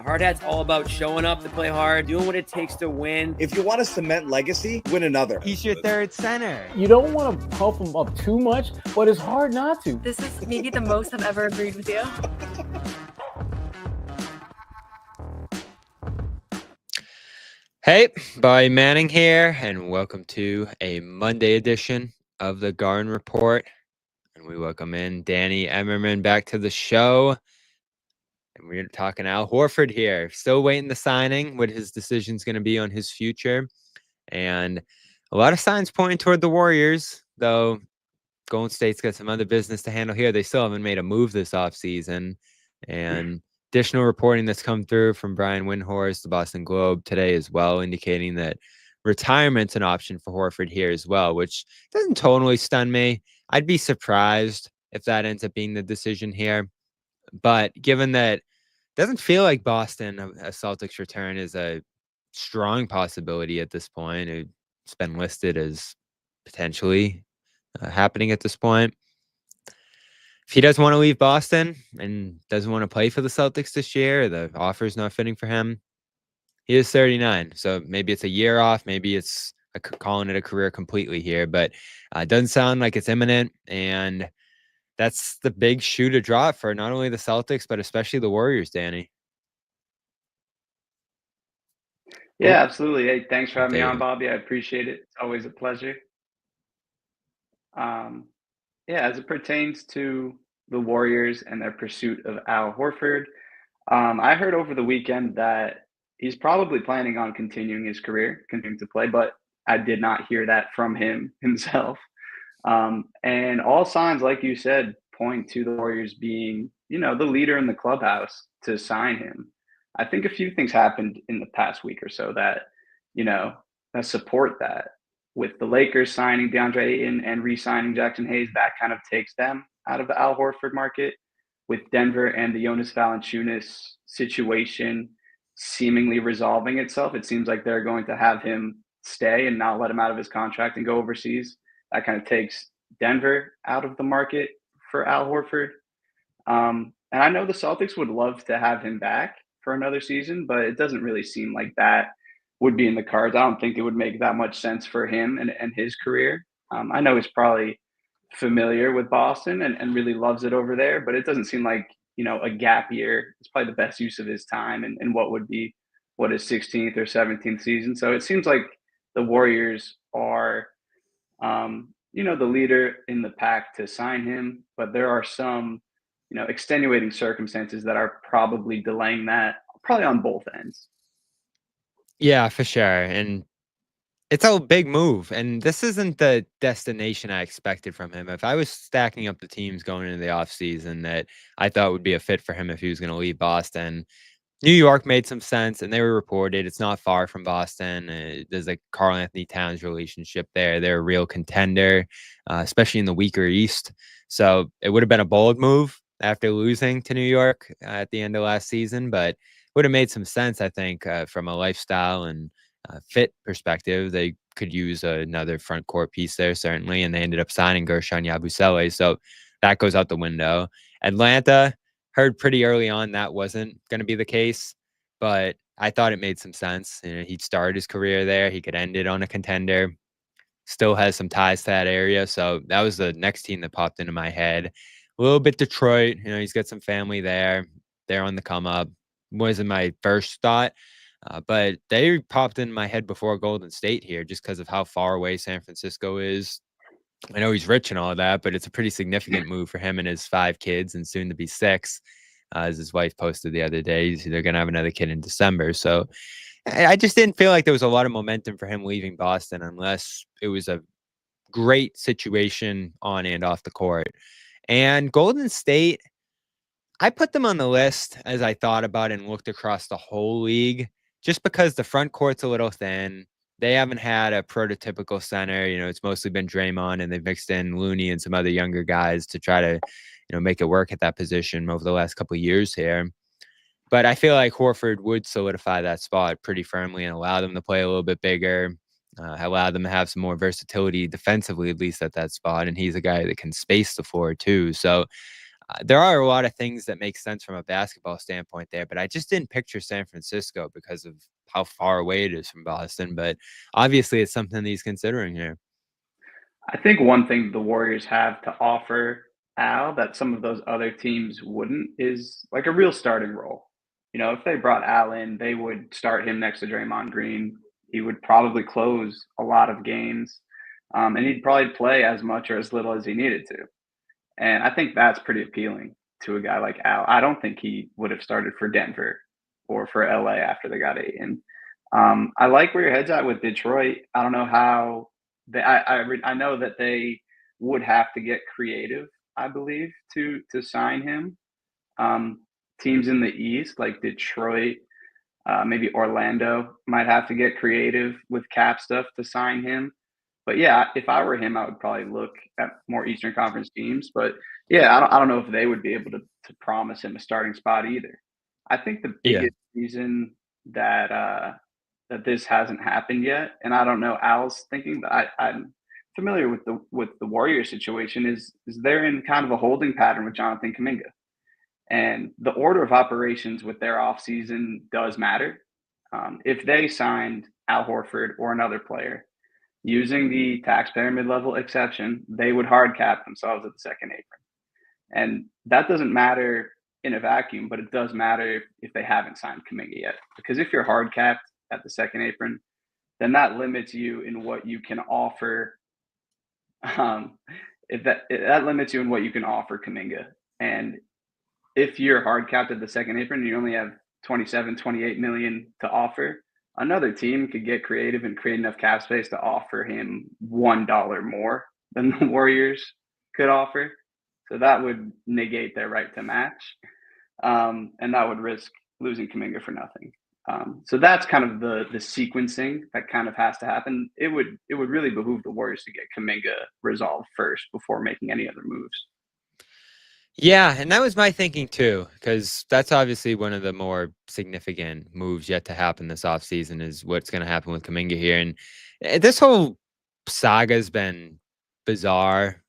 Hard Hat's all about showing up to play hard, doing what it takes to win. If you want to cement legacy, win another. He's your third center. You don't want to puff him up too much, but it's hard not to. This is maybe the most I've ever agreed with you. Hey, Bobby Manning here, and welcome to a Monday edition of the Garden Report. And we welcome in Danny Emerman back to the show. And we're talking Al Horford here. Still waiting the signing, what his decision's going to be on his future. And a lot of signs pointing toward the Warriors, though Golden State's got some other business to handle here. They still haven't made a move this offseason. And additional reporting that's come through from Brian Windhorst, the Boston Globe today as well, indicating that retirement's an option for Horford here as well, which doesn't totally stun me. I'd be surprised if that ends up being the decision here. But given that it doesn't feel like Boston, a Celtics return is a strong possibility at this point. It's been listed as potentially happening at this point. If he doesn't want to leave Boston and doesn't want to play for the Celtics this year, the offer's not fitting for him, he is 39. So maybe it's a year off. Maybe it's calling it a career completely here. But it doesn't sound like it's imminent. And that's the big shoe to drop for not only the Celtics, but especially the Warriors, Danny. Yeah, absolutely. Hey, thanks for having me on, Bobby. I appreciate it. It's always a pleasure. Yeah, as it pertains to the Warriors and their pursuit of Al Horford, I heard over the weekend that he's probably planning on continuing his career, continuing to play, but I did not hear that from him himself. And all signs, like you said, point to the Warriors being, the leader in the clubhouse to sign him. I think a few things happened in the past week or so that, that support that. With the Lakers signing DeAndre Ayton and re-signing Jackson Hayes, that kind of takes them out of the Al Horford market. With Denver and the Jonas Valanciunas situation seemingly resolving itself, it seems like they're going to have him stay and not let him out of his contract and go overseas. That kind of takes Denver out of the market for Al Horford. And I know the Celtics would love to have him back for another season, but it doesn't really seem like that would be in the cards. I don't think it would make that much sense for him and his career. I know he's probably familiar with Boston and really loves it over there, but it doesn't seem like, a gap year is probably the best use of his time and what would be his 16th or 17th season. So it seems like the Warriors are, the leader in the pack to sign him, but there are some, extenuating circumstances that are probably delaying that, probably on both ends. Yeah, for sure. And it's a big move. And this isn't the destination I expected from him. If I was stacking up the teams going into the offseason that I thought would be a fit for him if he was going to leave Boston, New York made some sense, and they were reported. It's not far from Boston. There's a Karl Anthony Towns relationship there. They're a real contender, especially in the weaker East. So it would have been a bold move after losing to New York at the end of last season, but would have made some sense, I think, from a lifestyle and fit perspective. They could use another front court piece there, certainly, and they ended up signing Gershon Yabusele, so that goes out the window. Atlanta, heard pretty early on that wasn't going to be the case, but I thought it made some sense. He'd started his career there. He could end it on a contender. Still has some ties to that area, so that was the next team that popped into my head. A little bit Detroit. He's got some family there. They're on the come up. Wasn't my first thought, but they popped in my head before Golden State here just because of how far away San Francisco is. I know he's rich and all that, but it's a pretty significant move for him and his 5 kids and soon to be 6, as his wife posted the other day. They're going to have another kid in December. So I just didn't feel like there was a lot of momentum for him leaving Boston unless it was a great situation on and off the court. And Golden State, I put them on the list as I thought about it and looked across the whole league, just because the front court's a little thin. They haven't had a prototypical center. It's mostly been Draymond, and they've mixed in Looney and some other younger guys to try to, make it work at that position over the last couple of years here. But I feel like Horford would solidify that spot pretty firmly and allow them to play a little bit bigger, allow them to have some more versatility defensively, at least at that spot. And he's a guy that can space the floor too. So There are a lot of things that make sense from a basketball standpoint there, but I just didn't picture San Francisco because of how far away it is from Boston. But obviously, it's something that he's considering here. I think one thing the Warriors have to offer Al that some of those other teams wouldn't is like a real starting role. If they brought Al in, they would start him next to Draymond Green. He would probably close a lot of games, and he'd probably play as much or as little as he needed to. And I think that's pretty appealing to a guy like Al. I don't think he would have started for Denver or for LA after they got Ayton. I like where your head's at with Detroit. I don't know how I know that they would have to get creative, I believe, to sign him. Teams in the East like Detroit, maybe Orlando might have to get creative with cap stuff to sign him. But yeah, if I were him, I would probably look at more Eastern Conference teams. But yeah, I don't know if they would be able to promise him a starting spot either. I think the biggest reason that that this hasn't happened yet, and I don't know Al's thinking, but I'm familiar with the Warriors situation, is they're in kind of a holding pattern with Jonathan Kuminga. And the order of operations with their offseason does matter. If they signed Al Horford or another player, using the taxpayer mid-level exception, they would hard cap themselves at the second apron. And that doesn't matter in a vacuum, but it does matter if they haven't signed Kuminga yet. Because if you're hard capped at the second apron, then that limits you in what you can offer. That limits you in what you can offer Kuminga. And if you're hard capped at the second apron and you only have 27, 28 million to offer, another team could get creative and create enough cap space to offer him $1 more than the Warriors could offer. So that would negate their right to match. And that would risk losing Kuminga for nothing. So that's kind of the sequencing that kind of has to happen. It would really behoove the Warriors to get Kuminga resolved first before making any other moves. Yeah, and that was my thinking too, because that's obviously one of the more significant moves yet to happen this offseason is what's going to happen with Kuminga here. And this whole saga has been bizarre,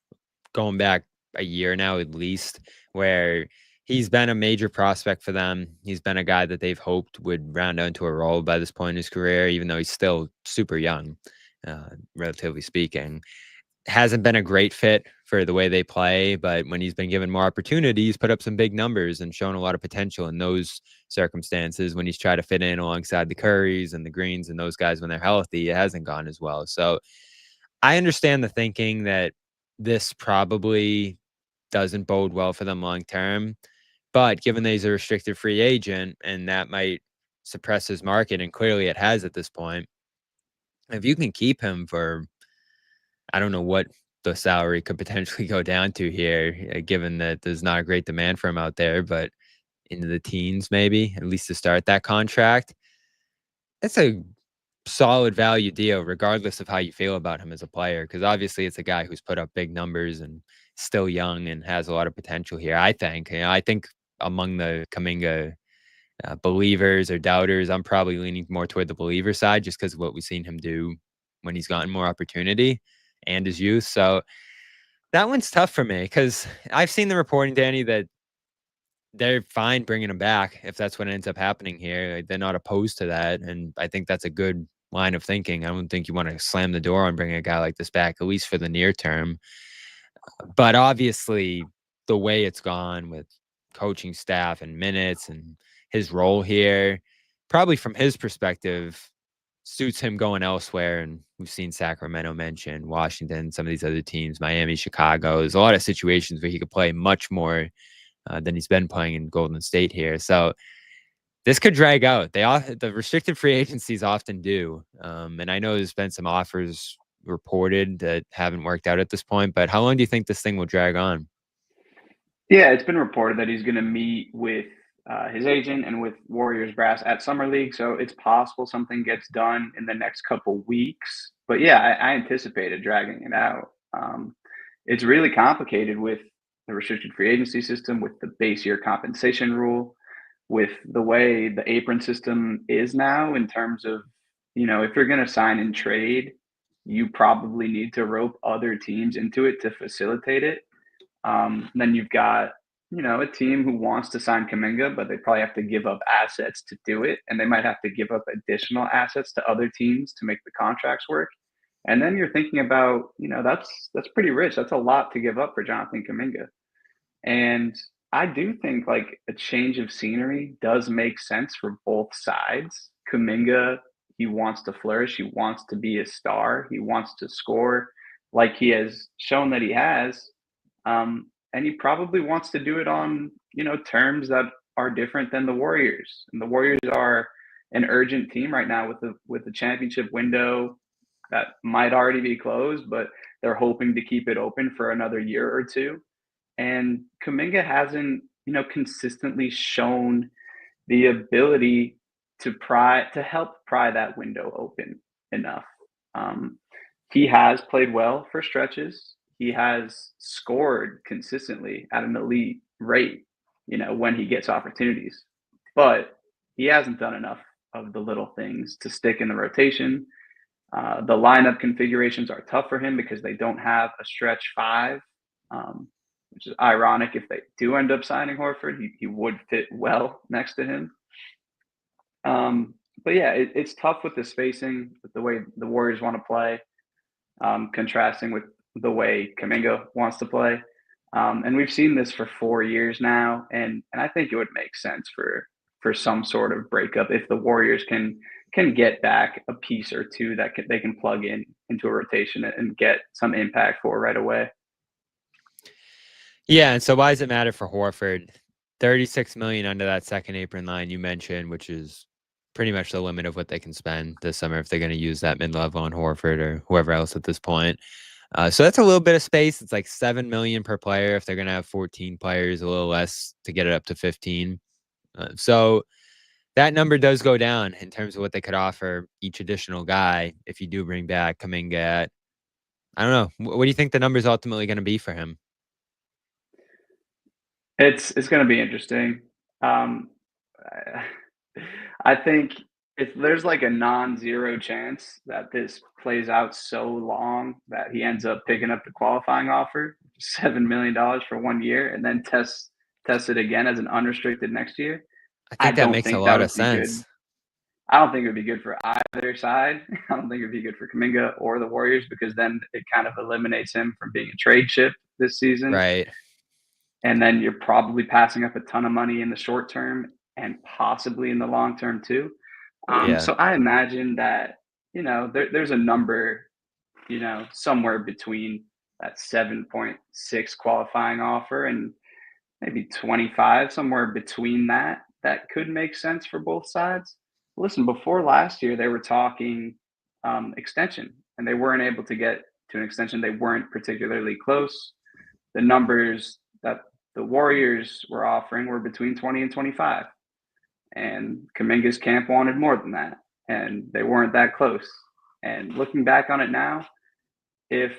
going back a year now at least, where he's been a major prospect for them. He's been a guy that they've hoped would round out into a role by this point in his career, even though he's still super young, relatively speaking. Hasn't been a great fit for the way they play, but when he's been given more opportunities, put up some big numbers and shown a lot of potential in those circumstances. When he's tried to fit in alongside the Currys and the Greens and those guys when they're healthy, it hasn't gone as well. So I understand the thinking that this probably doesn't bode well for them long term, but given that he's a restricted free agent and that might suppress his market, and clearly it has at this point, if you can keep him for, I don't know what the salary could potentially go down to here, given that there's not a great demand for him out there, but into the teens, maybe, at least to start that contract. It's a solid value deal, regardless of how you feel about him as a player, because obviously it's a guy who's put up big numbers and still young and has a lot of potential here, I think. I think among the Kuminga believers or doubters, I'm probably leaning more toward the believer side just because of what we've seen him do when he's gotten more opportunity and his youth. So that one's tough for me because I've seen the reporting, Danny, that they're fine bringing him back if that's what ends up happening here. They're not opposed to that. And I think that's a good line of thinking. I don't think you want to slam the door on bringing a guy like this back, at least for the near term. But obviously, the way it's gone with coaching staff and minutes and his role here, probably from his perspective, suits him going elsewhere. And we've seen Sacramento mentioned, Washington, some of these other teams, Miami, Chicago. There's a lot of situations where he could play much more than he's been playing in Golden State here. So this could drag out. The restricted free agencies often do. And I know there's been some offers reported that haven't worked out at this point, but how long do you think this thing will drag on? Yeah, it's been reported that he's going to meet with his agent and with Warriors brass at Summer League. So it's possible something gets done in the next couple weeks. But yeah, I anticipated dragging it out. It's really complicated with the restricted free agency system, with the base year compensation rule, with the way the apron system is now in terms of, if you're going to sign and trade, you probably need to rope other teams into it to facilitate it. Then you've got a team who wants to sign Kuminga, but they probably have to give up assets to do it, and they might have to give up additional assets to other teams to make the contracts work. And then you're thinking about, that's pretty rich. That's a lot to give up for Jonathan Kuminga. And I do think like a change of scenery does make sense for both sides. Kuminga, he wants to flourish. He wants to be a star. He wants to score like he has shown that he has. And he probably wants to do it on, terms that are different than the Warriors. And the Warriors are an urgent team right now with the championship window that might already be closed, but they're hoping to keep it open for another year or two. And Kuminga hasn't, consistently shown the ability to help pry that window open enough. He has played well for stretches. He has scored consistently at an elite rate, when he gets opportunities. But he hasn't done enough of the little things to stick in the rotation. The lineup configurations are tough for him because they don't have a stretch five, which is ironic. If they do end up signing Horford, he would fit well next to him. But yeah, it's tough with the spacing, with the way the Warriors want to play, contrasting with the way Kuminga wants to play. And we've seen this for 4 years now, and I think it would make sense for some sort of breakup if the Warriors can get back a piece or two that they can plug into a rotation and get some impact for right away. Yeah, and so why does it matter for Horford? $36 million under that second apron line you mentioned, which is pretty much the limit of what they can spend this summer if they're going to use that mid-level on Horford or whoever else at this point. So that's a little bit of space. It's like $7 million per player if they're going to have 14 players, a little less to get it up to 15. So that number does go down in terms of what they could offer each additional guy if you do bring back Kuminga at, I don't know. What do you think the number is ultimately going to be for him? It's going to be interesting. I think if there's like a non-zero chance that this plays out so long that he ends up picking up the qualifying offer, $7 million for 1 year, and then test it again as an unrestricted next year. I think that makes a lot of sense. I don't think it would be good for either side. I don't think it would be good for Kuminga or the Warriors because then it kind of eliminates him from being a trade chip this season. Right. And then you're probably passing up a ton of money in the short term and possibly in the long term too. So I imagine that, there's a number, somewhere between that 7.6 qualifying offer and maybe 25, somewhere between that could make sense for both sides. Listen, before last year, they were talking extension, and they weren't able to get to an extension. They weren't particularly close. The numbers that the Warriors were offering were between 20 and 25. And Kuminga's camp wanted more than that, and they weren't that close. And looking back on it now, if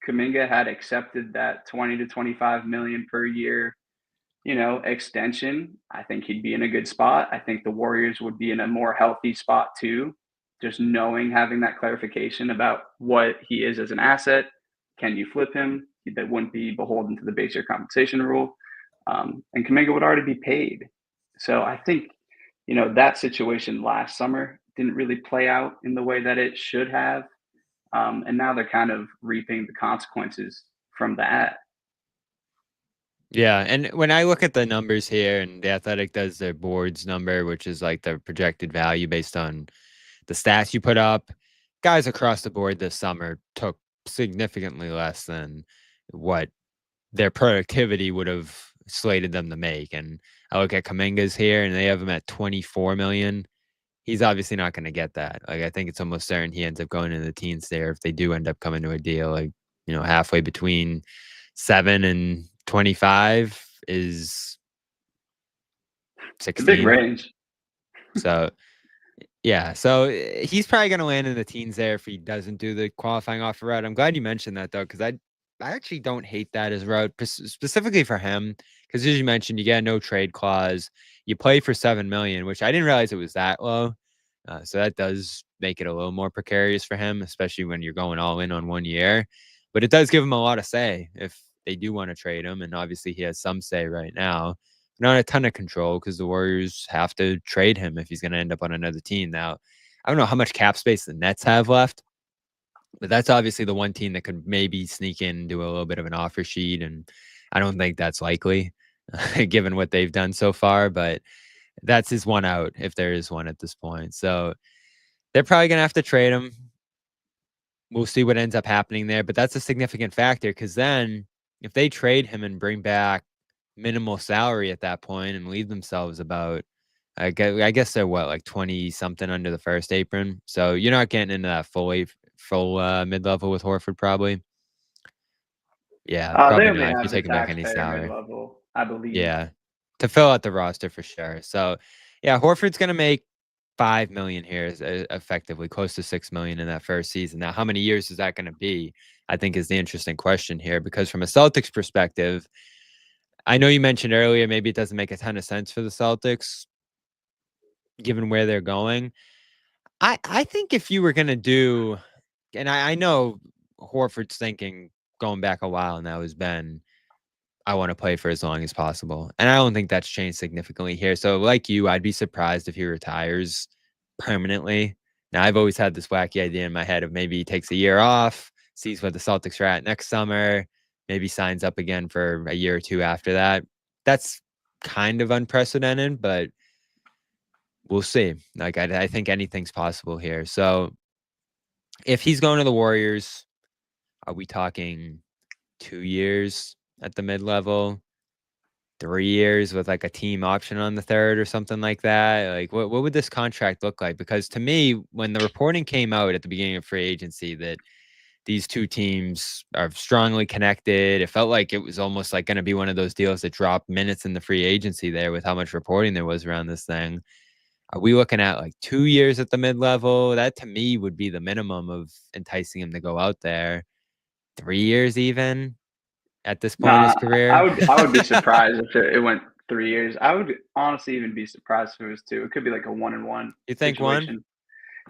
Kuminga had accepted that 20 to 25 million per year, extension, I think he'd be in a good spot. I think the Warriors would be in a more healthy spot too, just having that clarification about what he is as an asset. Can you flip him? That wouldn't be beholden to the base year compensation rule. And Kuminga would already be paid. So I think, that situation last summer didn't really play out in the way that it should have. And now they're kind of reaping the consequences from that. Yeah, and when I look at the numbers here, and The Athletic does their boards number, which is like the projected value based on the stats you put up, guys across the board this summer took significantly less than what their productivity would have slated them to make. And I look at Kuminga's here, and they have him at 24 million. He's obviously not going to get that. Like, I think it's almost certain he ends up going in the teens there if they do end up coming to a deal. Like, halfway between 7 and 25 is 16. Big range. So, yeah. So he's probably going to land in the teens there if he doesn't do the qualifying offer route. I'm glad you mentioned that, though, because I actually don't hate that as a route, specifically for him. Because as you mentioned, you get a no trade clause. You play for $7 million, which I didn't realize it was that low. So that does make it a little more precarious for him, especially when you're going all in on 1 year. But it does give him a lot of say. If they do want to trade him, and obviously he has some say right now. Not a ton of control because the Warriors have to trade him if he's going to end up on another team. Now, I don't know how much cap space the Nets have left, but that's obviously the one team that could maybe sneak in and do a little bit of an offer sheet, and I don't think that's likely given what they've done so far, but that's his one out if there is one at this point. So they're probably going to have to trade him. We'll see what ends up happening there, but that's a significant factor because then if they trade him and bring back minimal salary at that point and leave themselves about, I guess they're what, like 20 something under the first apron. So you're not getting into that full mid-level with Horford probably. Yeah, They probably only not if have you're the taking back any taxpayer salary. mid-level, I believe. Yeah, to fill out the roster for sure. So yeah, Horford's going to make $5 million here, is effectively close to $6 million in that first season. Now, how many years is that going to be? I think is the interesting question here, because from a Celtics perspective, I know you mentioned earlier maybe it doesn't make a ton of sense for the Celtics, given where they're going. I think if you were going to do, and I know Horford's thinking going back a while now has been, I want to play for as long as possible. And I don't think that's changed significantly here. So like you, I'd be surprised if he retires permanently. Now, I've always had this wacky idea in my head of maybe he takes a year off, sees what the Celtics are at next summer, maybe signs up again for a year or two after that. That's kind of unprecedented, but we'll see. Like, I think anything's possible here. So if he's going to the Warriors, are we talking 2 years at the mid-level? 3 years with like a team option on the third or something like that? Like what would this contract look like? Because to me, when the reporting came out at the beginning of free agency that these two teams are strongly connected, it felt like it was almost like going to be one of those deals that dropped minutes in the free agency there with how much reporting there was around this thing. Are we looking at like 2 years at the mid-level? That to me would be the minimum of enticing him to go out there. 3 years even at this point in his career? I would be surprised if it went 3 years. I would honestly even be surprised if it was 2. It could be like a 1-and-1 You think situation.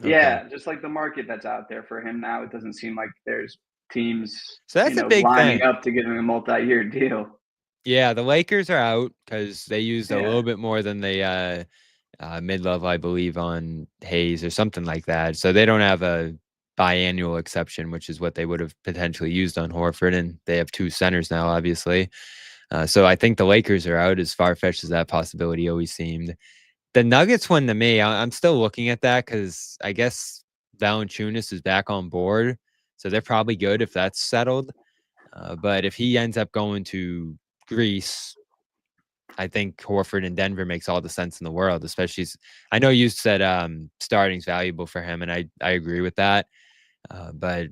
1? Yeah, Okay. just like the market that's out there for him now, it doesn't seem like there's teams, So that's a big lining thing. up to give him a multi-year deal. Yeah, the Lakers are out because they used a Yeah. little bit more than the mid-level, I believe, on Hayes or something like that. So they don't have a biannual exception, which is what they would have potentially used on Horford, and they have 2 centers now, obviously. So I think the Lakers are out, as far-fetched as that possibility always seemed. The Nuggets one, to me, I'm still looking at that because I guess Valanciunas is back on board, so they're probably good if that's settled. But if he ends up going to Greece, I think Horford in Denver makes all the sense in the world, especially I know you said starting's valuable for him, and I agree with that. But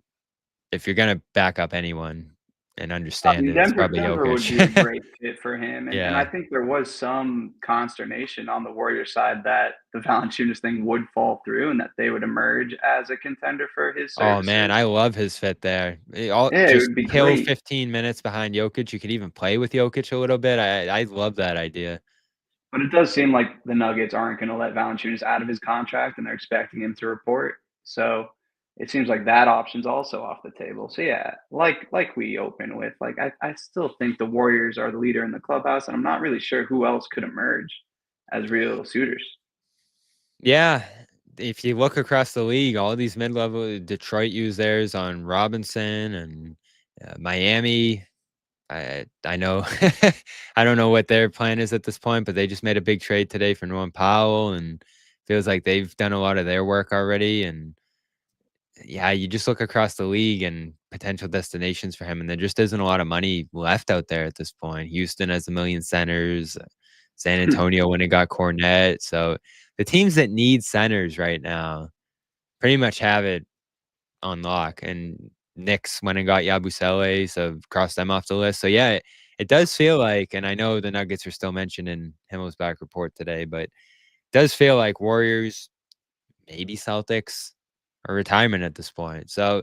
if you're going to back up anyone and understand it, it's probably Denver would be a Jokic. great fit for him, and I Yeah. think there was some consternation on the Warriors side that the Valanciunas thing would fall through and that they would emerge as a contender for his Oh, services. man, I love his fit there. it Just would be kill great. 15 minutes behind Jokic. You could even play with Jokic a little bit. I love that idea. But it does seem like the Nuggets aren't going to let Valanciunas out of his contract, and they're expecting him to report. So it seems like that option's also off the table. So yeah, like we open with, like I still think the Warriors are the leader in the clubhouse, and I'm not really sure who else could emerge as real suitors. Yeah. If you look across the league, all these mid-level, Detroit used theirs on Robinson, and Miami. I know I don't know what their plan is at this point, but they just made a big trade today for Norman Powell, and feels like they've done a lot of their work already. And yeah, you just look across the league and potential destinations for him, and there just isn't a lot of money left out there at this point. Houston has 1 million centers, San Antonio when it got Cornette. So the teams that need centers right now pretty much have it on lock. And Knicks went and got Yabusele, so crossed them off the list. So yeah, it does feel like, and I know the Nuggets are still mentioned in Himmel's back report today, but it does feel like Warriors, maybe Celtics, or retirement at this point. So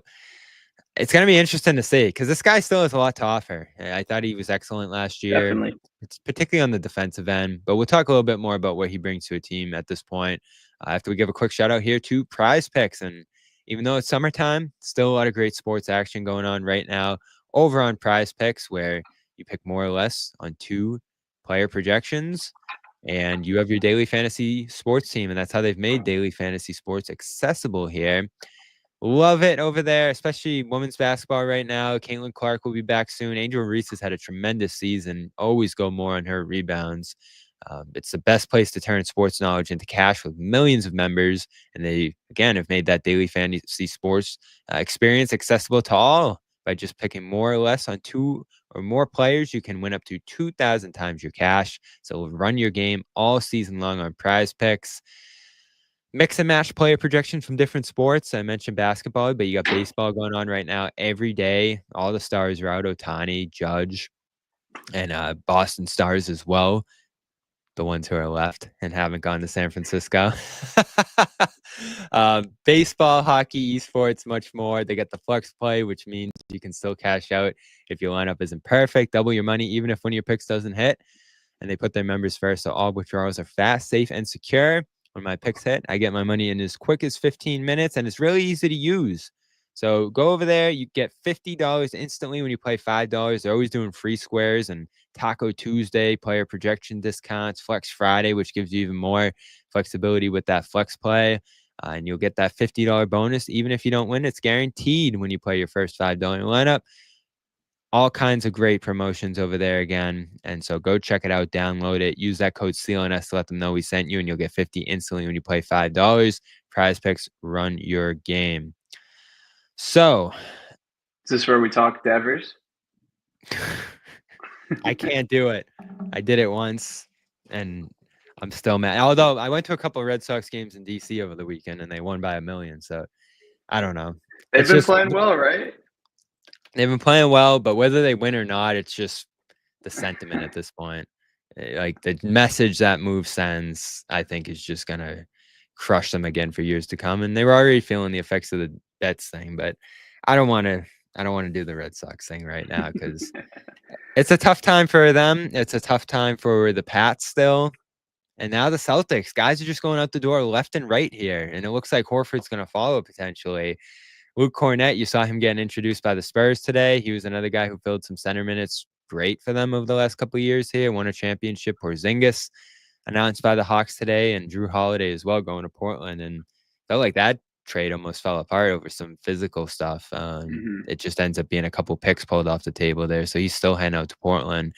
it's going to be interesting to see because this guy still has a lot to offer. I thought he was excellent last year. Definitely. It's particularly on the defensive end, but we'll talk a little bit more about what he brings to a team at this point after we give a quick shout out here to Prize Picks. And even though it's summertime, still a lot of great sports action going on right now over on Prize Picks, where you pick more or less on 2 player projections, and you have your daily fantasy sports team. And that's how they've made daily fantasy sports accessible here. Love it over there, especially women's basketball right now. Caitlin Clark will be back soon. Angel Reese has had a tremendous season. Always go more on her rebounds. It's the best place to turn sports knowledge into cash with millions of members. And they, again, have made that daily fantasy sports experience accessible to all by just picking more or less on 2 or more players. You can win up to 2,000 times your cash. So run your game all season long on Prize Picks. Mix and match player projections from different sports. I mentioned basketball, but you got baseball going on right now every day. All the stars are out. Ohtani, Judge, and Boston Stars as well. The ones who are left and haven't gone to San Francisco. Baseball, hockey, esports, much more. They get the flex play, which means you can still cash out if your lineup isn't perfect. Double your money even if one of your picks doesn't hit. And they put their members first, so all withdrawals are fast, safe, and secure. When my picks hit, I get my money in as quick as 15 minutes, and it's really easy to use. So go over there. You get $50 instantly when you play $5. They're always doing free squares and Taco Tuesday, player projection discounts, Flex Friday, which gives you even more flexibility with that flex play. And you'll get that $50 bonus. Even if you don't win, it's guaranteed when you play your first $5 lineup. All kinds of great promotions over there again. And so go check it out, download it, use that code CLNS to let them know we sent you, and you'll get 50 instantly when you play $5. Prize Picks, run your game. So Is this where we talk Devers? I can't do it. I did it once and I'm still mad. Although I went to a couple of Red Sox games in DC over the weekend and they won by 1 million. So I don't know. They've been playing well, right? They've been playing well, but whether they win or not, it's just the sentiment at this point. Like the message that move sends, I think, is just gonna crush them again for years to come. And they were already feeling the effects of the Bets thing, but I don't want to do the Red Sox thing right now because it's a tough time for them. It's a tough time for the Pats still. And now the Celtics. Guys are just going out the door left and right here. And it looks like Horford's going to follow potentially. Luke Cornett, you saw him getting introduced by the Spurs today. He was another guy who filled some center minutes great for them over the last couple of years here. Won a championship. Porzingis announced by the Hawks today, and Drew Holiday as well going to Portland. And felt like that trade almost fell apart over some physical stuff. It just ends up being a couple picks pulled off the table there. So he's still heading out to Portland.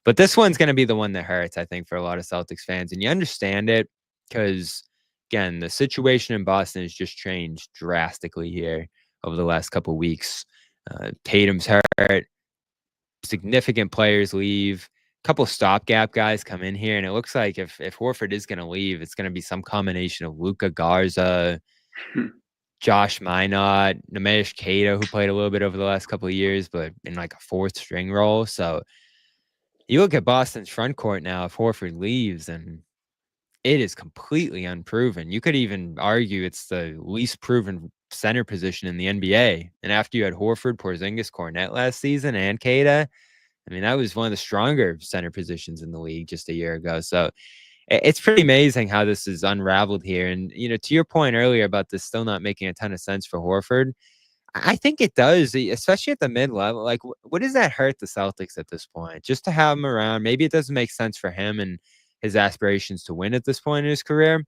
But this one's going to be the one that hurts, I think, for a lot of Celtics fans. And you understand it because, again, the situation in Boston has just changed drastically here over the last couple of weeks. Tatum's hurt. Significant players leave. A couple stopgap guys come in here. And it looks like if Horford is going to leave, it's going to be some combination of Luka Garza, Josh Minot, Nemesh Keita, who played a little bit over the last couple of years, but in like a fourth string role. So you look at Boston's front court now, if Horford leaves, and it is completely unproven. You could even argue it's the least proven center position in the NBA. And after you had Horford, Porzingis, Cornett last season, and Keita, I mean, that was one of the stronger center positions in the league just a year ago. So it's pretty amazing how this is unraveled here. And, you know, to your point earlier about this still not making a ton of sense for Horford, I think it does, especially at the mid-level. Like, what does that hurt the Celtics at this point? Just to have him around, maybe it doesn't make sense for him and his aspirations to win at this point in his career.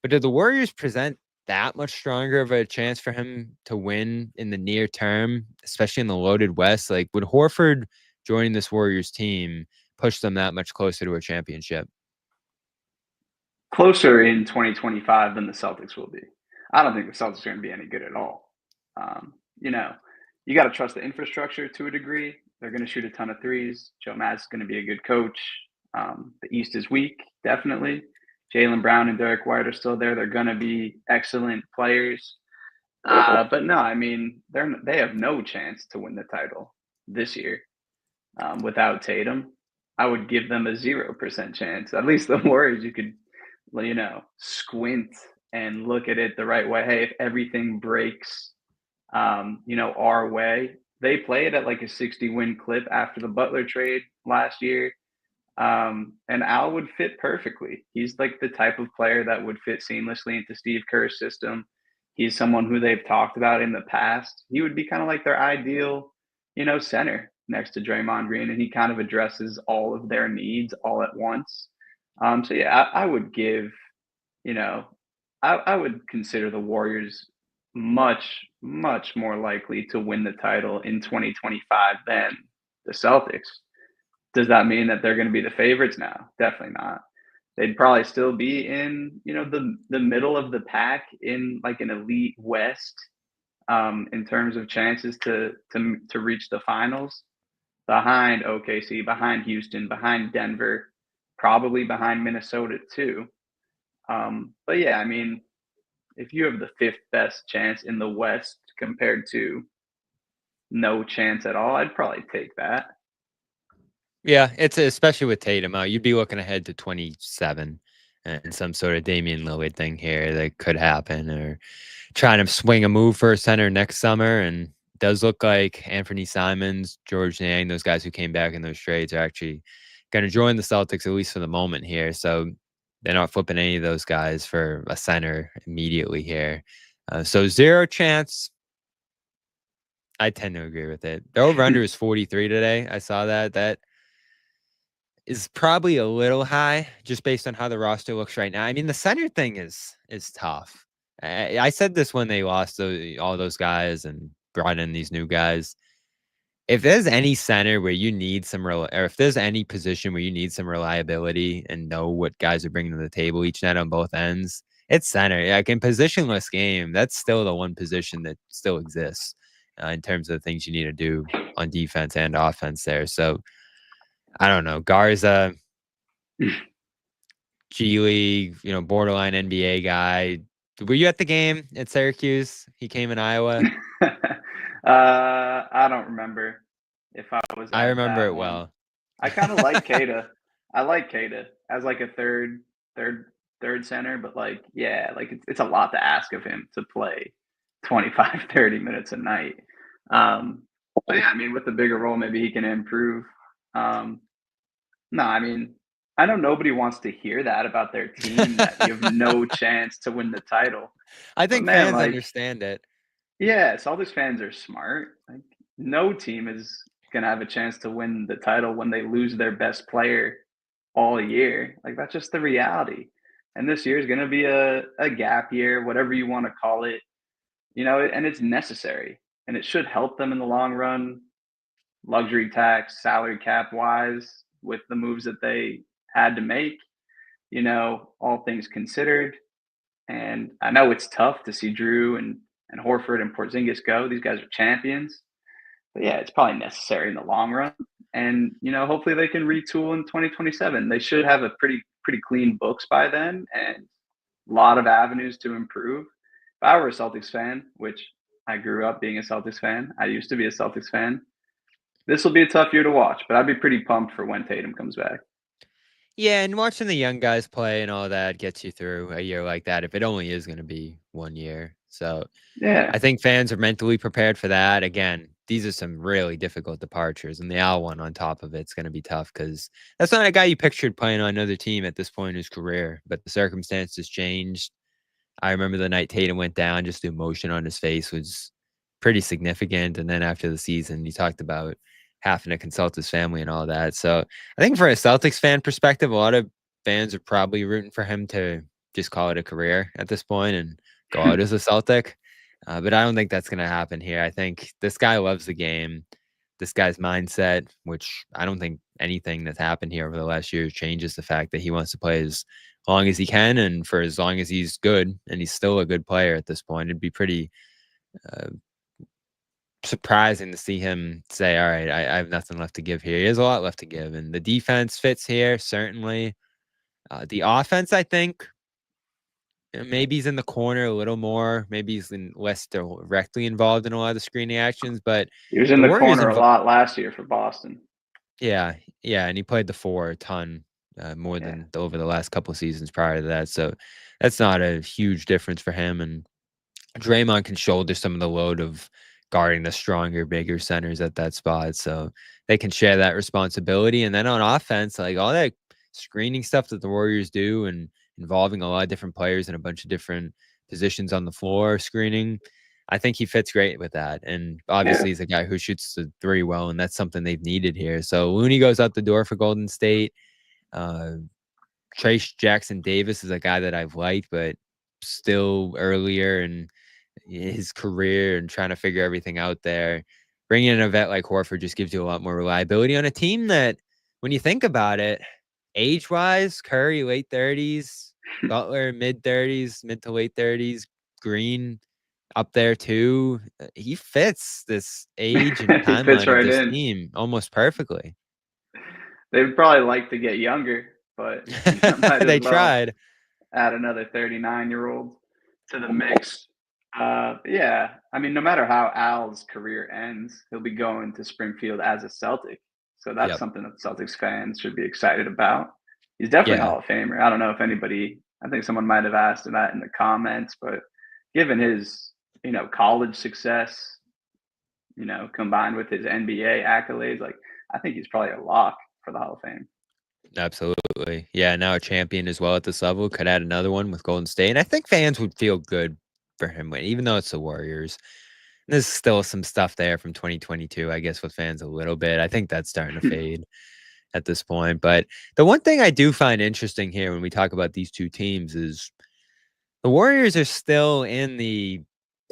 But do the Warriors present that much stronger of a chance for him to win in the near term, especially in the loaded West? Like, would Horford joining this Warriors team push them that much closer to a championship? Closer in 2025 than the Celtics will be. I don't think the Celtics are going to be any good at all. You know, you got to trust the infrastructure to a degree. They're going to shoot a ton of threes. Joe Matt's going to be a good coach. The East is weak, definitely. Jaylen Brown and Derek White are still there. They're going to be excellent players. But no, I mean, they have no chance to win the title this year without Tatum. I would give them a 0% chance. At least the Warriors, you could, you know, squint and look at it the right way. Hey, if everything breaks, you know, our way, they played at like a 60-win clip after the Butler trade last year. And Al would fit perfectly. He's like the type of player that would fit seamlessly into Steve Kerr's system. He's someone who they've talked about in the past. He would be kind of like their ideal center next to Draymond Green, and he kind of addresses all of their needs all at once. So yeah, I would give, I would consider the Warriors much, much more likely to win the title in 2025 than the Celtics. Does that mean that they're going to be the favorites now? Definitely not. They'd probably still be in, the middle of the pack in like an elite West, in terms of chances to reach the finals, behind OKC, behind Houston, behind Denver, probably behind Minnesota too. But yeah, I mean, if you have the fifth best chance in the West compared to no chance at all, I'd probably take that. Yeah, it's especially with Tatum out. You'd be looking ahead to 27 and some sort of Damian Lillard thing here that could happen, or trying to swing a move for a center next summer. And it does look like Anthony Simons, George Niang, those guys who came back in those trades are actually going to join the Celtics, at least for the moment here. So they're not flipping any of those guys for a center immediately here. So 0 chance. I tend to agree with it. The over-under is 43 today. I saw that. That is probably a little high just based on how the roster looks right now. I mean, the center thing is tough. I said this when they lost all those guys and brought in these new guys. If there's any center where you need some or if there's any position where you need some reliability and know what guys are bringing to the table each night on both ends, it's center. Like in positionless game, that's still the one position that still exists in terms of the things you need to do on defense and offense there. So I don't know. Garza, G League, borderline NBA guy. Were you at the game at Syracuse? He came in Iowa. I don't remember if I was. I remember it well. I kind of like Keita. I like Keita as like a third center, but like, yeah, like it's a lot to ask of him to play 25, 30 minutes a night. But yeah, I mean, with the bigger role, maybe he can improve. No, I mean, I know nobody wants to hear that about their team, that you have no chance to win the title. I think fans understand it. Yeah, Celtics fans are smart. Like, no team is going to have a chance to win the title when they lose their best player all year. Like, that's just the reality. And this year is going to be a gap year, whatever you want to call it, and it's necessary. And it should help them in the long run, luxury tax, salary cap wise, with the moves that they had to make, all things considered. And I know it's tough to see Drew and Horford and Porzingis go. These guys are champions. But yeah, it's probably necessary in the long run. And, hopefully they can retool in 2027. They should have a pretty clean books by then and a lot of avenues to improve. If I were a Celtics fan, which I grew up being a Celtics fan, I used to be a Celtics fan, this will be a tough year to watch, but I'd be pretty pumped for when Tatum comes back. Yeah, and watching the young guys play and all that gets you through a year like that, if it only is going to be 1 year. So yeah, I think fans are mentally prepared for that. Again, these are some really difficult departures, and the Al one on top of it's going to be tough because that's not a guy you pictured playing on another team at this point in his career, but the circumstances changed. I remember the night Tatum went down, just the emotion on his face was pretty significant. And then after the season, he talked about having to consult his family and all that. So I think for a Celtics fan perspective, a lot of fans are probably rooting for him to just call it a career at this point and go out as a Celtic. But I don't think that's going to happen here. I think this guy loves the game. This guy's mindset, which I don't think anything that's happened here over the last year changes the fact that he wants to play as long as he can and for as long as he's good. And he's still a good player at this point. It'd be pretty surprising to see him say, all right, I have nothing left to give here. He has a lot left to give. And the defense fits here, certainly. The offense, I think, maybe he's in the corner a little more. Maybe he's less directly involved in a lot of the screening actions. But he was in the corner a lot last year for Boston. Yeah, and he played the 4 a ton more than over the last couple of seasons prior to that. So that's not a huge difference for him. And Draymond can shoulder some of the load of guarding the stronger, bigger centers at that spot. So they can share that responsibility. And then on offense, like all that screening stuff that the Warriors do and involving a lot of different players in a bunch of different positions on the floor screening, I think he fits great with that. And obviously he's a guy who shoots the three well, and that's something they've needed here. So Looney goes out the door for Golden State. Trace Jackson Davis is a guy that I've liked, but still earlier in his career and trying to figure everything out there. Bringing in a vet like Horford just gives you a lot more reliability on a team that, when you think about it, age-wise, Curry, late 30s, Butler, mid-30s, mid to late 30s, Green up there too. He fits this age and He fits timeline of right this in. team almost perfectly. They would probably like to get younger, but might as They well tried. add another 39-year-old to the mix. Yeah, I mean, no matter how Al's career ends, he'll be going to Springfield as a Celtic. So that's Yep. something that Celtics fans should be excited about. He's definitely a Yeah. Hall of Famer. I don't know if anybody, I think someone might have asked that in the comments, but given his, college success, combined with his NBA accolades, like I think he's probably a lock for the Hall of Fame. Absolutely. Yeah, now a champion as well at this level. Could add another one with Golden State. And I think fans would feel good for him winning, even though it's the Warriors. There's still some stuff there from 2022, I guess, with fans a little bit. I think that's starting to fade at this point. But the one thing I do find interesting here when we talk about these two teams is the Warriors are still in the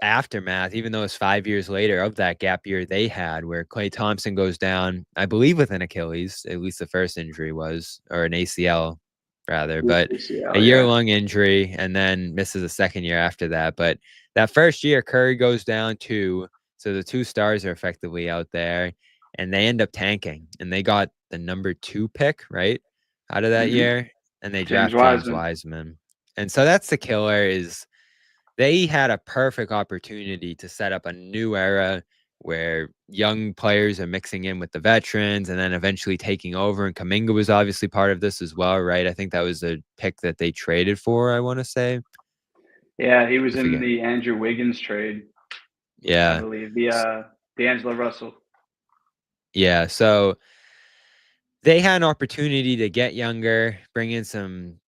aftermath, even though it's 5 years later, of that gap year they had where Klay Thompson goes down, I believe with an Achilles, at least the first injury was, or an ACL rather, but a year-long injury, and then misses a second year after that. But that first year, Curry goes down too, so the two stars are effectively out there, and they end up tanking, and they got the number 2 pick, right, out of that year, and they draft James Wiseman. And so that's the killer, is they had a perfect opportunity to set up a new era where young players are mixing in with the veterans and then eventually taking over. And Kuminga was obviously part of this as well, right? I think that was a pick that they traded for, I want to say. Yeah, he was in the Andrew Wiggins trade. Yeah. I believe. The D'Angelo Russell. Yeah, so they had an opportunity to get younger, bring in some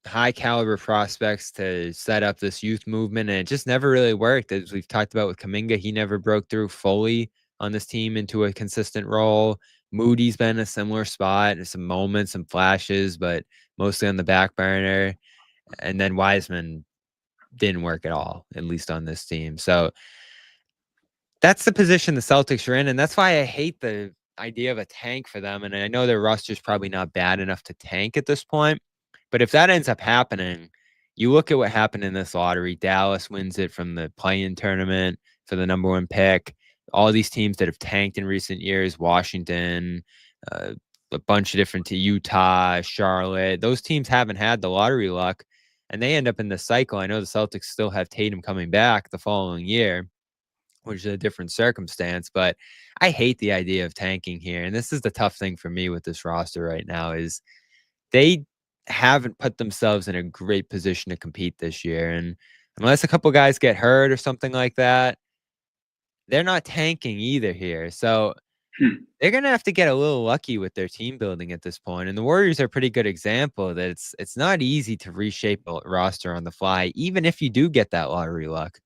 high caliber prospects to set up this youth movement, and it just never really worked. As we've talked about with Kuminga, he never broke through fully on this team into a consistent role. Moody's been in a similar spot, some moments, some flashes, but mostly on the back burner. And then Wiseman didn't work at all, at least on this team. So that's the position the Celtics are in, and that's why I hate the idea of a tank for them. And I know their roster's probably not bad enough to tank at this point, but if that ends up happening, you look at what happened in this lottery. Dallas wins it from the play-in tournament for the number 1 pick. All these teams that have tanked in recent years, Washington, a bunch of different Utah, Charlotte, those teams haven't had the lottery luck, and they end up in the cycle. I know the Celtics still have Tatum coming back the following year, which is a different circumstance, but I hate the idea of tanking here. And this is the tough thing for me with this roster right now, is they haven't put themselves in a great position to compete this year. And unless a couple guys get hurt or something like that, they're not tanking either here. So they're going to have to get a little lucky with their team building at this point. And the Warriors are a pretty good example that it's not easy to reshape a roster on the fly, even if you do get that lottery luck.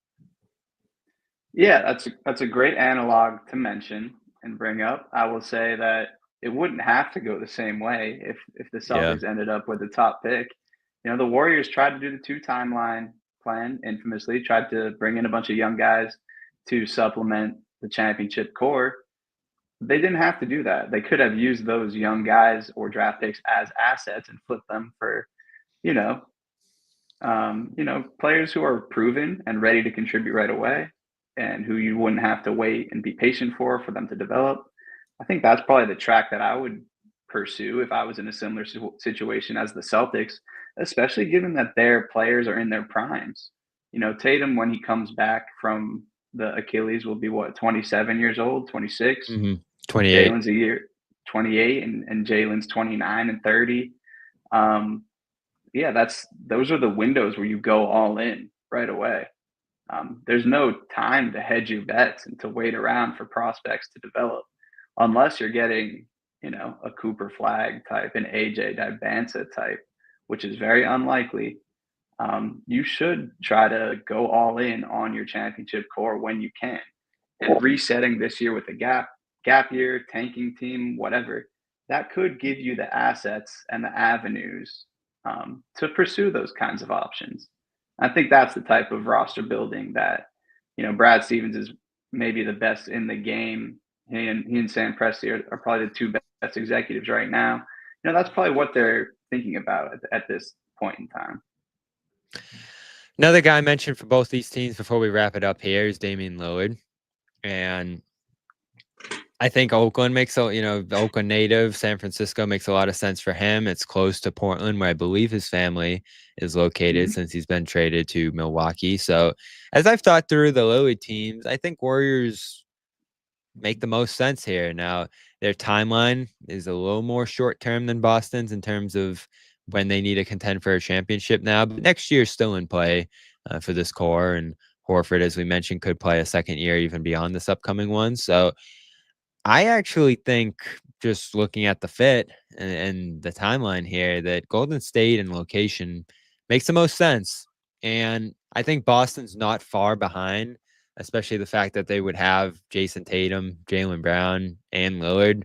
Yeah, that's a great analog to mention and bring up. I will say that it wouldn't have to go the same way if the Celtics ended up with the top pick. The Warriors tried to do the 2 timeline plan, infamously tried to bring in a bunch of young guys to supplement the championship core. They didn't have to do that. They could have used those young guys or draft picks as assets and flipped them for, players who are proven and ready to contribute right away, and who you wouldn't have to wait and be patient for them to develop. I think that's probably the track that I would pursue if I was in a similar situation as the Celtics, especially given that their players are in their primes. Tatum, when he comes back from the Achilles, will be 27 years old, 26. 28. Jalen's a year 28, and Jalen's 29 and 30. Those are the windows where you go all in right away. There's no time to hedge your bets and to wait around for prospects to develop, unless you're getting, a Cooper Flag type, an AJ Dibansa type, which is very unlikely. you should try to go all in on your championship core when you can. And resetting this year with a gap year, tanking team, whatever, that could give you the assets and the avenues to pursue those kinds of options. I think that's the type of roster building that, Brad Stevens is maybe the best in the game. He and Sam Presti are probably the two best executives right now. That's probably what they're thinking about at this point in time. Another guy I mentioned for both these teams before we wrap it up here is Damian Lillard. And I think Oakland makes Oakland native, San Francisco makes a lot of sense for him. It's close to Portland, where I believe his family is located since he's been traded to Milwaukee. So as I've thought through the Lillard teams, I think Warriors make the most sense here. Now, their timeline is a little more short term than Boston's in terms of when they need to contend for a championship now. But next year is still in play for this core. And Horford, as we mentioned, could play a second year even beyond this upcoming one. So I actually think, just looking at the fit and the timeline here, that Golden State and location makes the most sense. And I think Boston's not far behind, especially the fact that they would have Jason Tatum, Jaylen Brown, and Lillard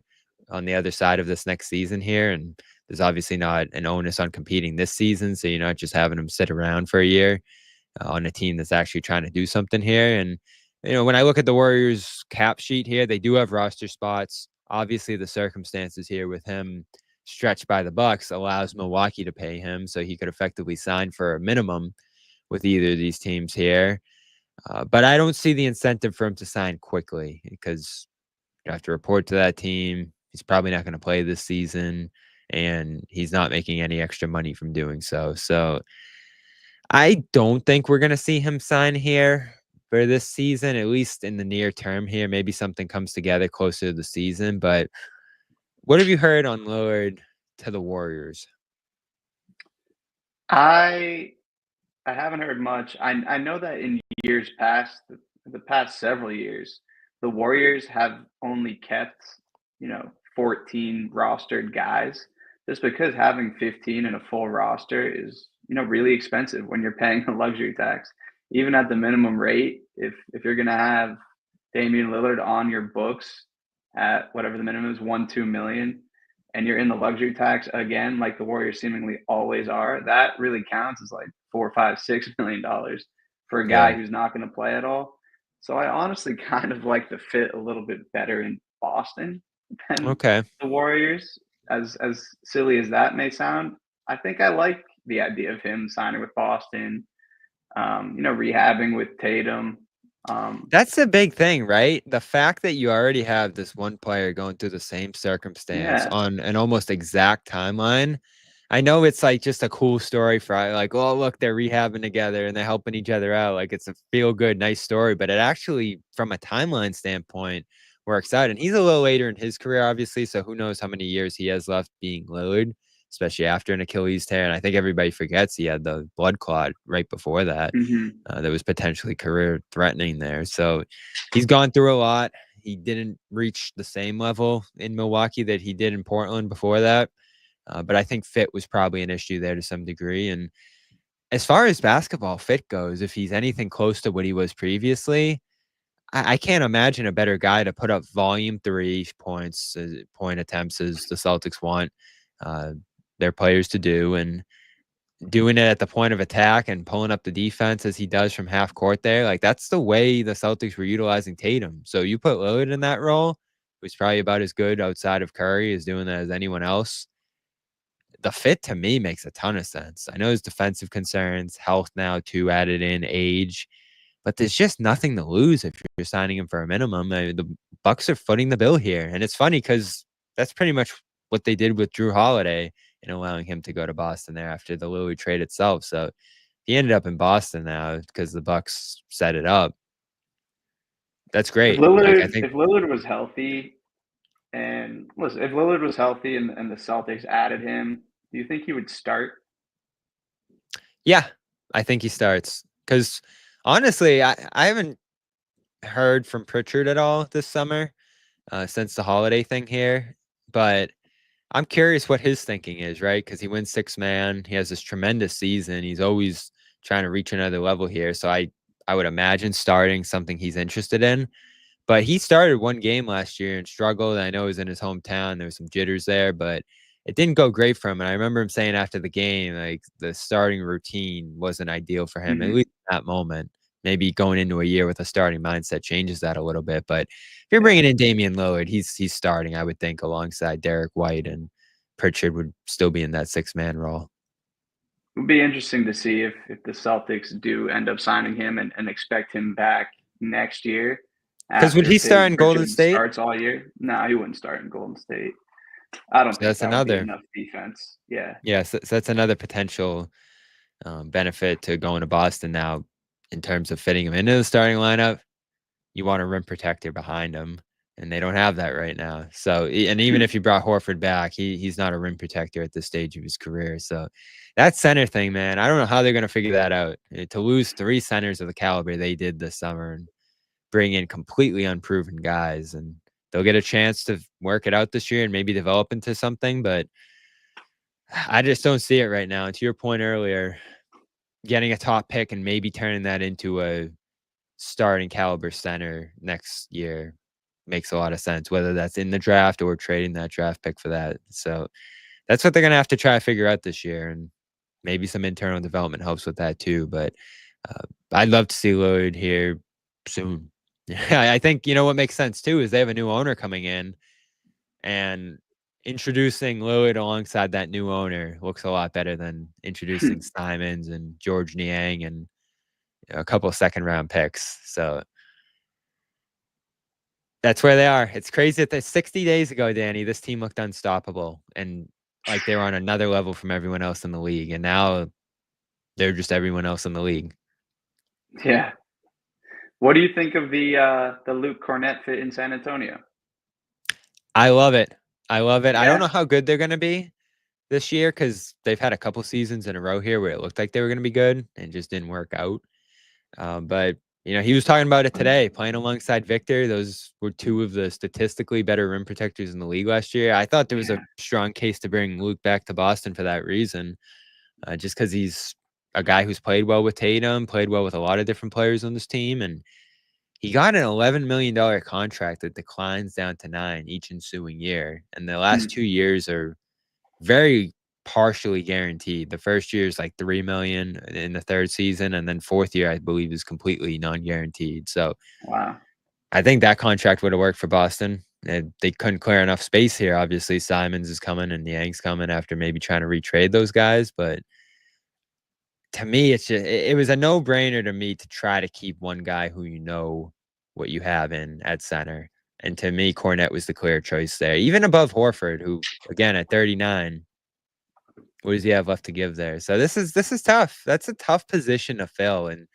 on the other side of this next season here. And there's obviously not an onus on competing this season, so you're not just having them sit around for a year on a team that's actually trying to do something here. And when I look at the Warriors cap sheet here, they do have roster spots. Obviously, the circumstances here with him stretched by the Bucks allows Milwaukee to pay him, so he could effectively sign for a minimum with either of these teams here. But I don't see the incentive for him to sign quickly, because you have to report to that team. He's probably not going to play this season, and he's not making any extra money from doing so. So I don't think we're going to see him sign here for this season, at least in the near term here. Maybe something comes together closer to the season. But what have you heard on Lillard to the Warriors? I haven't heard much. I know that in years past, the past several years, the Warriors have only kept, 14 rostered guys, just because having 15 in a full roster is, really expensive when you're paying a luxury tax. Even at the minimum rate, if you're going to have Damian Lillard on your books at whatever the minimum is, $1-2 million, and you're in the luxury tax again, like the Warriors seemingly always are, that really counts as like $4, $5, $6 million for a guy who's not going to play at all. So I honestly kind of like the fit a little bit better in Boston than the Warriors. As silly as that may sound, I think I like the idea of him signing with Boston, rehabbing with Tatum. That's a big thing, right? The fact that you already have this one player going through the same circumstance on an almost exact timeline. I know it's like just a cool story for like, oh, look, they're rehabbing together and they're helping each other out. Like, it's a feel good, nice story, but it actually, from a timeline standpoint, works out. And he's a little later in his career, obviously. So who knows how many years he has left being Lillard, especially after an Achilles tear. And I think everybody forgets he had the blood clot right before that. That was potentially career threatening there. So he's gone through a lot. He didn't reach the same level in Milwaukee that he did in Portland before that. But I think fit was probably an issue there to some degree. And as far as basketball fit goes, if he's anything close to what he was previously, I can't imagine a better guy to put up volume 3 points, point attempts, as the Celtics want their players to do, and doing it at the point of attack and pulling up the defense as he does from half court there. Like, that's the way the Celtics were utilizing Tatum. So you put Lillard in that role, who's probably about as good outside of Curry as doing that as anyone else. The fit to me makes a ton of sense. I know there's defensive concerns, health now too added in, age, but there's just nothing to lose if you're signing him for a minimum. The Bucks are footing the bill here. And it's funny because that's pretty much what they did with Drew Holiday in allowing him to go to Boston there after the Lillard trade itself. So he ended up in Boston now because the Bucks set it up. That's great. If Lillard was healthy, and listen, if Lillard was healthy and the Celtics added him, do you think he would start? Yeah, I think he starts. Because honestly, I haven't heard from Pritchard at all this summer since the Holiday thing here. But I'm curious what his thinking is, right? Because he wins 6-man. He has this tremendous season. He's always trying to reach another level here. So I would imagine starting something he's interested in. But he started one game last year and struggled. I know it was in his hometown. There was some jitters there, but it didn't go great for him. And I remember him saying after the game, like the starting routine wasn't ideal for him, at least in that moment. Maybe going into a year with a starting mindset changes that a little bit. But if you're bringing in Damian Lillard, he's starting, I would think, alongside Derek White, and Pritchard would still be in that 6-man role. It would be interesting to see if the Celtics do end up signing him and expect him back next year. Because would he start in Golden State? Starts all year? No, he wouldn't start in Golden State. I don't think that's that another would be enough defense. Yeah. Yeah, so that's another potential benefit to going to Boston now in terms of fitting him into the starting lineup. You want a rim protector behind him, and they don't have that right now. So, and even if you brought Horford back, he's not a rim protector at this stage of his career. So that center thing, man, I don't know how they're going to figure that out. To lose 3 centers of the caliber they did this summer and bring in completely unproven guys, and they'll get a chance to work it out this year and maybe develop into something, but I just don't see it right now. And to your point earlier, getting a top pick and maybe turning that into a starting caliber center next year makes a lot of sense, whether that's in the draft or trading that draft pick for that. So that's what they're going to have to try to figure out this year. And maybe some internal development helps with that too. But I'd love to see Lillard here soon. I think, what makes sense too is they have a new owner coming in, and introducing Lillard alongside that new owner looks a lot better than introducing Simons and George Niang and a couple of second-round picks. So that's where they are. It's crazy that 60 days ago, Danny, this team looked unstoppable and like they were on another level from everyone else in the league. And now they're just everyone else in the league. Yeah. What do you think of the Luke Cornett fit in San Antonio? I love it. I love it. Yeah. I don't know how good they're going to be this year because they've had a couple seasons in a row here where it looked like they were going to be good and just didn't work out. But, he was talking about it today, playing alongside Victor. Those were 2 of the statistically better rim protectors in the league last year. I thought there was a strong case to bring Luke back to Boston for that reason, just because he's a guy who's played well with Tatum, played well with a lot of different players on this team, and he got an $11 million contract that declines down to $9 million each ensuing year. And the last 2 years are very partially guaranteed. The first year is like $3 million in the 3rd season. And then 4th year, I believe, is completely non-guaranteed. So wow, I think that contract would have worked for Boston. They couldn't clear enough space here. Obviously, Simons is coming and Yang's coming after maybe trying to retrade those guys. But to me, it was a no-brainer to me to try to keep one guy who what you have in at center. And to me, Cornett was the clear choice there, even above Horford, who, again, at 39, what does he have left to give there? So this is tough. That's a tough position to fill. And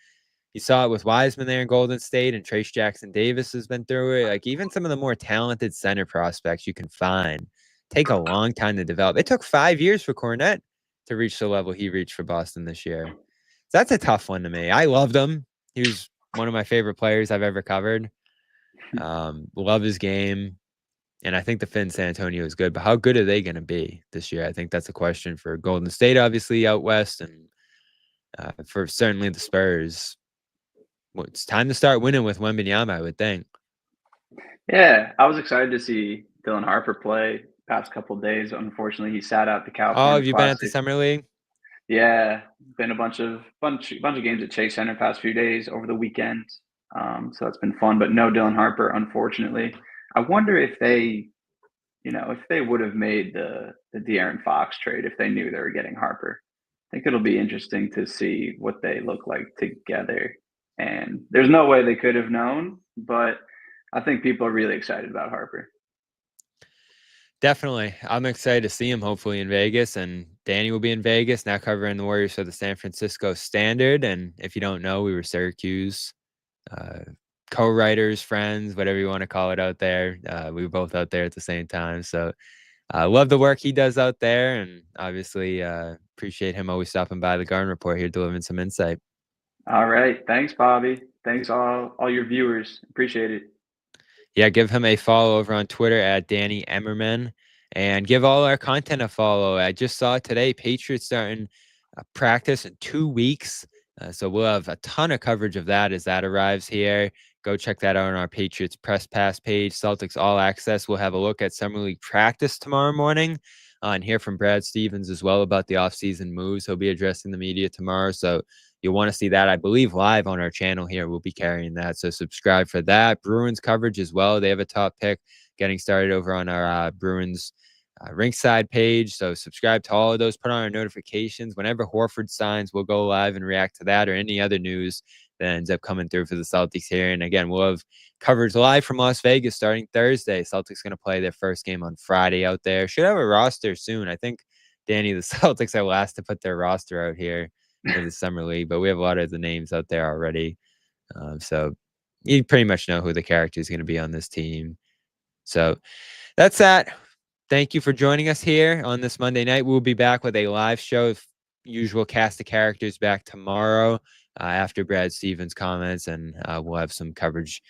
you saw it with Wiseman there in Golden State, and Trace Jackson Davis has been through it. Like, even some of the more talented center prospects you can find take a long time to develop. It took 5 years for Cornett to reach the level he reached for Boston this year. So that's a tough one to me. I loved him. He was one of my favorite players I've ever covered. Love his game. And I think the fit in San Antonio is good. But how good are they going to be this year? I think that's a question for Golden State, obviously, out west. And for certainly the Spurs. Well, it's time to start winning with Wembanyama, I would think. Yeah, I was excited to see Dylan Harper play past couple of days. Unfortunately, he sat out the California. Oh, have you been at the Classic. Summer League? Yeah, been a bunch of games at Chase Center past few days over the weekend. So that's been fun, but no Dylan Harper, unfortunately. I wonder if they would have made the De'Aaron Fox trade if they knew they were getting Harper. I think it'll be interesting to see what they look like together. And there's no way they could have known, but I think people are really excited about Harper. Definitely. I'm excited to see him hopefully in Vegas, and Danny will be in Vegas now covering the Warriors for the San Francisco Standard. And if you don't know, we were Syracuse co-writers, friends, whatever you want to call it out there. We were both out there at the same time. So I love the work he does out there, and obviously appreciate him always stopping by the Garden Report here, delivering some insight. All right. Thanks, Bobby. Thanks all your viewers. Appreciate it. Yeah, give him a follow over on Twitter at Danny Emerman, and give all our content a follow. I just saw today Patriots starting practice in 2 weeks. So we'll have a ton of coverage of that as that arrives here. Go check that out on our Patriots Press Pass page. Celtics All Access. We'll have a look at Summer League practice tomorrow morning and hear from Brad Stevens as well about the offseason moves. He'll be addressing the media tomorrow. So you'll want to see that, I believe, live on our channel here. We'll be carrying that. So subscribe for that. Bruins coverage as well. They have a top pick getting started over on our Bruins Rinkside page. So subscribe to all of those. Put on our notifications. Whenever Horford signs, we'll go live and react to that or any other news that ends up coming through for the Celtics here. And again, we'll have coverage live from Las Vegas starting Thursday. Celtics going to play their first game on Friday out there. Should have a roster soon. I think, Danny, the Celtics are last to put their roster out here for the Summer League, but we have a lot of the names out there already. So you pretty much know who the character is going to be on this team. So that's that. Thank you for joining us here on this Monday night. We'll be back with a live show. Usual cast of characters back tomorrow after Brad Stevens comments, and we'll have some coverage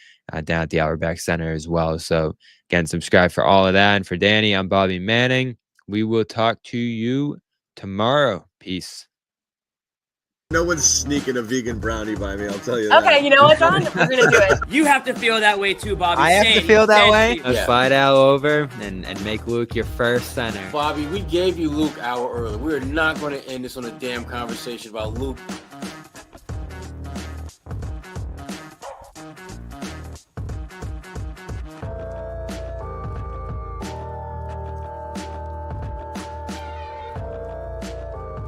down at the Auerbach Center as well. So again, subscribe for all of that. And for Danny, I'm Bobby Manning. We will talk to you tomorrow. Peace. No one's sneaking a vegan brownie by me, I'll tell you that. Okay, you know what, John? We're going to do it. You have to feel that way too, Bobby. I have to feel that way. Yeah. Slide Al over and make Luke your first center. Bobby, we gave you Luke hour early. We're not going to end this on a damn conversation about Luke